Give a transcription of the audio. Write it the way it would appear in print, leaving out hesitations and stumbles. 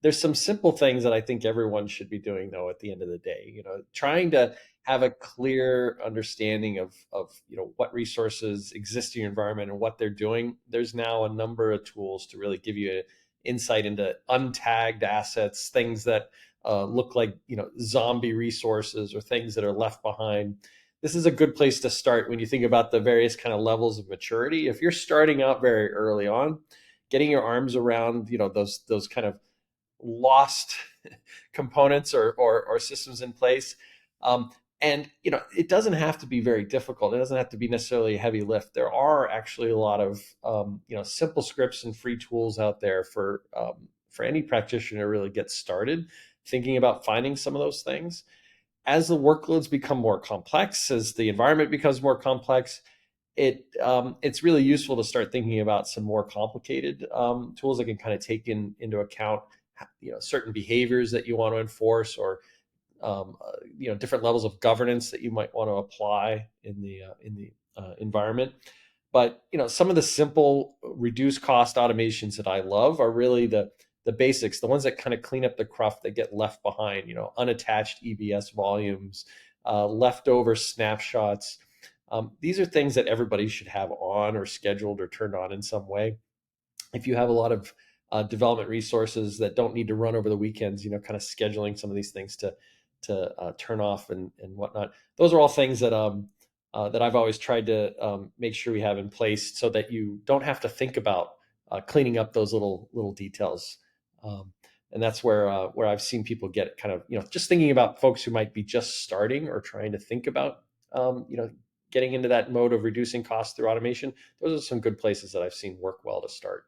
There's some simple things that I think everyone should be doing though at the end of the day. Trying to have a clear understanding of what resources exist in your environment and what they're doing. There's now a number of tools to really give you insight into untagged assets, things that look like zombie resources or things that are left behind. This is a good place to start when you think about the various kind of levels of maturity. If you're starting out very early on, getting your arms around those kind of lost components or systems in place. Um, and it doesn't have to be very difficult. It doesn't have to be necessarily a heavy lift. There are actually a lot of simple scripts and free tools out there for any practitioner to really get started thinking about finding some of those things. As the workloads become more complex, as the environment becomes more complex, it's really useful to start thinking about some more complicated tools that can kind of take into account certain behaviors that you want to enforce, or different levels of governance that you might want to apply in the environment. But some of the simple reduced cost automations that I love are really the basics, the ones that kind of clean up the cruft that get left behind. Unattached EBS volumes, leftover snapshots. These are things that everybody should have on or scheduled or turned on in some way. If you have a lot of development resources that don't need to run over the weekends, kind of scheduling some of these things to turn off and whatnot. Those are all things that I've always tried to make sure we have in place so that you don't have to think about cleaning up those little details. Um, and that's where I've seen people get kind of just thinking about folks who might be just starting or trying to think about getting into that mode of reducing costs through automation. Those are some good places that I've seen work well to start.